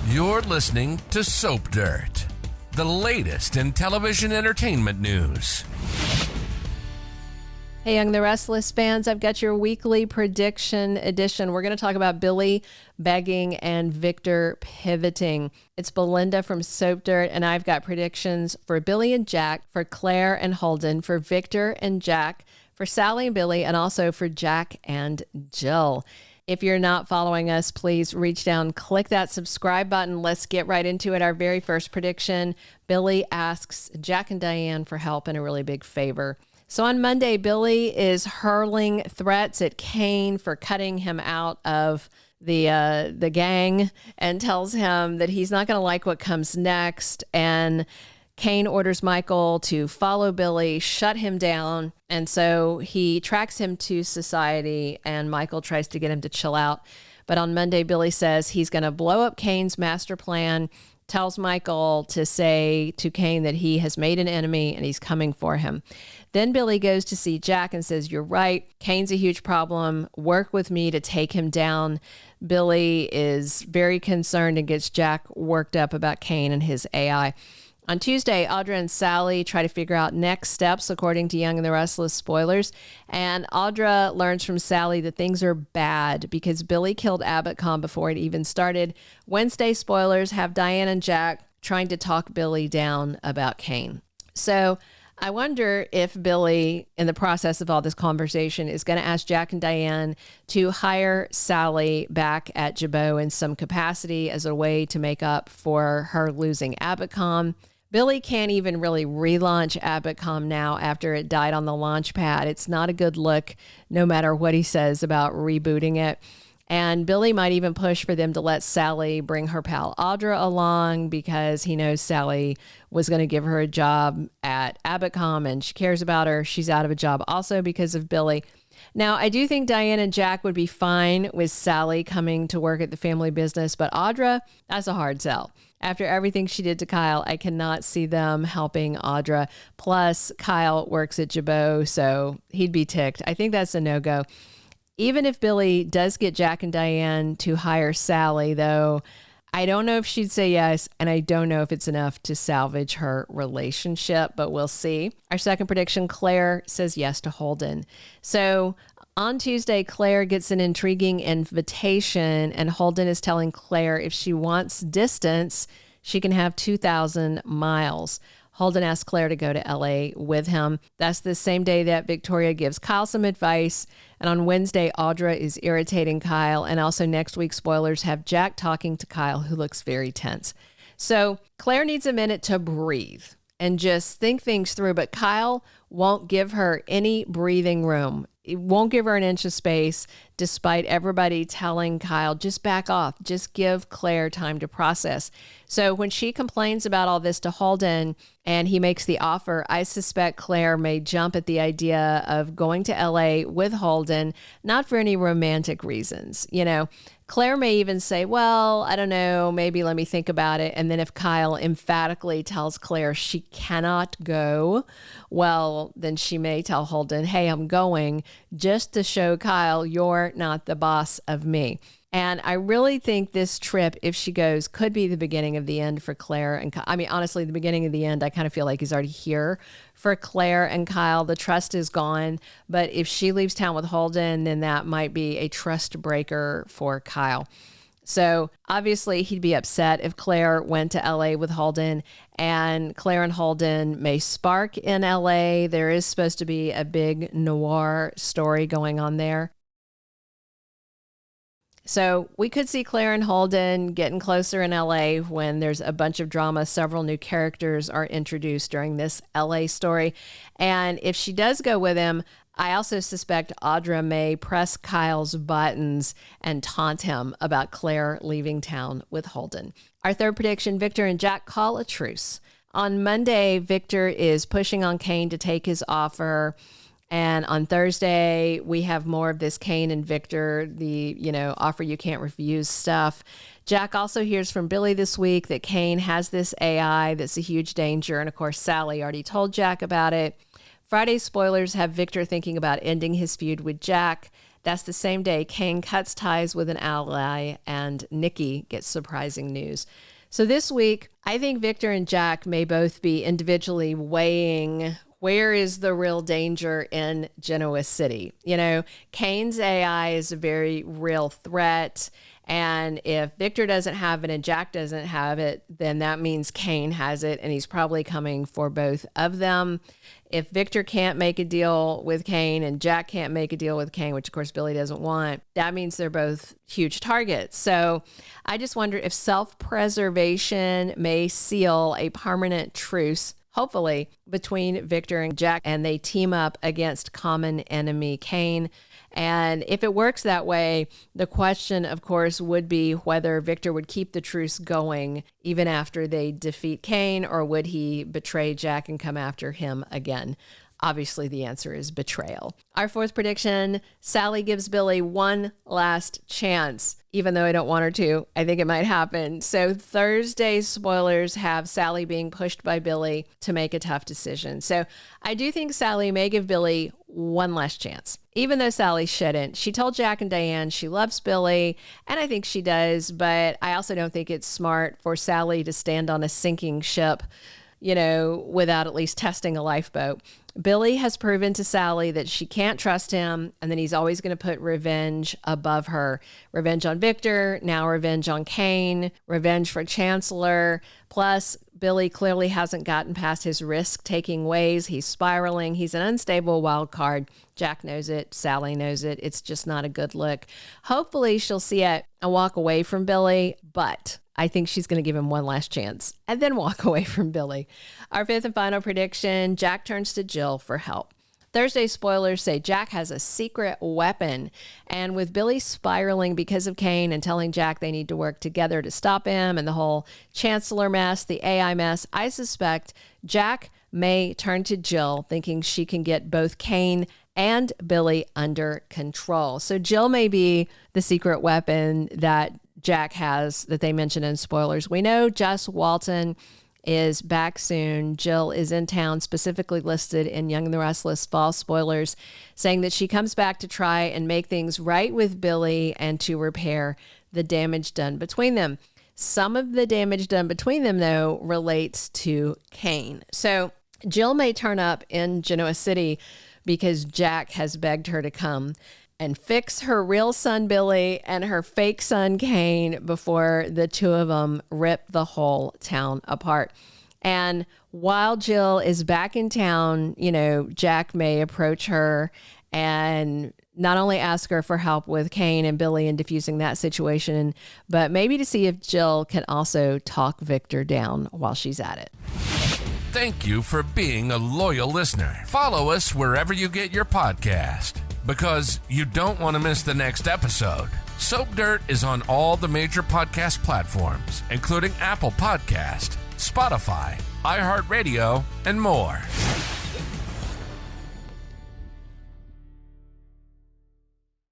You're listening to Soap Dirt, the latest in television entertainment news. Hey, Young the Restless fans, I've got your weekly prediction edition. We're going to talk about Billy begging and Victor pivoting. It's Belinda from Soap Dirt, and I've got predictions for Billy and Jack, for Claire and Holden, for Victor and Jack, for Sally and Billy, and also for Jack and Jill. If you're not following us, please reach down, click that subscribe button. Let's get right into it. Our very first prediction, Billy asks Jack and Diane for help in a really big favor. So on Monday, Billy is hurling threats at Kane for cutting him out of the gang and tells him that he's not going to like what comes next. And Kane orders Michael to follow Billy, shut him down. And so he tracks him to society, and Michael tries to get him to chill out. But on Monday, Billy says he's going to blow up Kane's master plan, tells Michael to say to Kane that he has made an enemy and he's coming for him. Then Billy goes to see Jack and says, "You're right. Kane's a huge problem. Work with me to take him down." Billy is very concerned and gets Jack worked up about Kane and his AI. On Tuesday, Audra and Sally try to figure out next steps according to Young and the Restless spoilers. And Audra learns from Sally that things are bad because Billy killed AbbottCon before it even started. Wednesday spoilers have Diane and Jack trying to talk Billy down about Kane. So I wonder if Billy, in the process of all this conversation, is going to ask Jack and Diane to hire Sally back at Jabot in some capacity as a way to make up for her losing AbbottCon. Billy can't even really relaunch AbbottCon now after it died on the launch pad. It's not a good look, no matter what he says about rebooting it. And Billy might even push for them to let Sally bring her pal Audra along because he knows Sally was going to give her a job at AbbottCon and she cares about her. She's out of a job also because of Billy. Now, I do think Diane and Jack would be fine with Sally coming to work at the family business, but Audra, that's a hard sell. After everything she did to Kyle, I cannot see them helping Audra. Plus, Kyle works at Jabot, so he'd be ticked. I think that's a no-go. Even if Billy does get Jack and Diane to hire Sally, though, I don't know if she'd say yes, and I don't know if it's enough to salvage her relationship, but we'll see. Our second prediction, Claire says yes to Holden. So on Tuesday, Claire gets an intriguing invitation, and Holden is telling Claire if she wants distance, she can have 2,000 miles. Holden asks Claire to go to LA with him. That's the same day that Victoria gives Kyle some advice. And on Wednesday, Audra is irritating Kyle. And also next week, spoilers have Jack talking to Kyle, who looks very tense. So Claire needs a minute to breathe and just think things through. But Kyle won't give her any breathing room. It won't give her an inch of space, despite everybody telling Kyle, just back off, just give Claire time to process. So when she complains about all this to Holden and he makes the offer, I suspect Claire may jump at the idea of going to LA with Holden, not for any romantic reasons. You know, Claire may even say, well, I don't know, maybe let me think about it. And then if Kyle emphatically tells Claire she cannot go, well, then she may tell Holden, hey, I'm going, just to show Kyle you're not the boss of me. And I really think this trip, if she goes, could be the beginning of the end for Claire. And I mean, honestly, the beginning of the end, I kind of feel like is already here for Claire and Kyle. The trust is gone. But if she leaves town with Holden, then that might be a trust breaker for Kyle. So obviously he'd be upset if Claire went to LA with Holden, and Claire and Holden may spark in LA. There is supposed to be a big noir story going on there. So we could see Claire and Holden getting closer in LA when there's a bunch of drama. Several new characters are introduced during this LA story. And if she does go with him, I also suspect Audra may press Kyle's buttons and taunt him about Claire leaving town with Holden. Our third prediction, Victor and Jack call a truce. On Monday, Victor is pushing on Kane to take his offer. And on Thursday, we have more of this Kane and Victor, the, offer you can't refuse stuff. Jack also hears from Billy this week that Kane has this AI that's a huge danger. And of course, Sally already told Jack about it. Friday spoilers have Victor thinking about ending his feud with Jack. That's the same day Kane cuts ties with an ally and Nikki gets surprising news. So this week, I think Victor and Jack may both be individually weighing where is the real danger in Genoa City. You know, Kane's AI is a very real threat. And if Victor doesn't have it and Jack doesn't have it, then that means Kane has it, and he's probably coming for both of them. If Victor can't make a deal with Kane and Jack can't make a deal with Kane, which of course Billy doesn't want, that means they're both huge targets. So I just wonder if self-preservation may seal a permanent truce, hopefully, between Victor and Jack, and they team up against common enemy Kane. And if it works that way, the question, of course, would be whether Victor would keep the truce going even after they defeat Kane, or would he betray Jack and come after him again? Obviously, the answer is betrayal. Our fourth prediction, Sally gives Billy one last chance. Even though I don't want her to, I think it might happen. So Thursday's spoilers have Sally being pushed by Billy to make a tough decision. So I do think Sally may give Billy one last chance, even though Sally shouldn't. She told Jack and Diane she loves Billy, and I think she does, but I also don't think it's smart for Sally to stand on a sinking ship, you know, without at least testing a lifeboat. Billy has proven to Sally that she can't trust him, and that he's always going to put revenge above her. Revenge on Victor, now revenge on Kane, revenge for Chancellor. Plus, Billy clearly hasn't gotten past his risk-taking ways. He's spiraling. He's an unstable wild card. Jack knows it. Sally knows it. It's just not a good look. Hopefully, she'll see it and walk away from Billy, but I think she's going to give him one last chance and then walk away from Billy. Our fifth and final prediction, Jack turns to Jill for help. Thursday spoilers say Jack has a secret weapon, and with Billy spiraling because of Kane and telling Jack they need to work together to stop him, and the whole Chancellor mess, the AI mess, I suspect Jack may turn to Jill thinking she can get both Kane and Billy under control. So Jill may be the secret weapon that Jack has that they mentioned in spoilers. We know Jess Walton is back soon. Jill is in town, specifically listed in Young and the Restless fall spoilers, saying that she comes back to try and make things right with Billy and to repair the damage done between them. Some of the damage done between them, though, relates to Kane. So Jill may turn up in Genoa City because Jack has begged her to come and fix her real son, Billy, and her fake son, Kane, before the two of them rip the whole town apart. And while Jill is back in town, you know, Jack may approach her and not only ask her for help with Kane and Billy in diffusing that situation, but maybe to see if Jill can also talk Victor down while she's at it. Thank you for being a loyal listener. Follow us wherever you get your podcast, because you don't want to miss the next episode. Soap Dirt is on all the major podcast platforms, including Apple Podcast, Spotify, iHeartRadio, and more.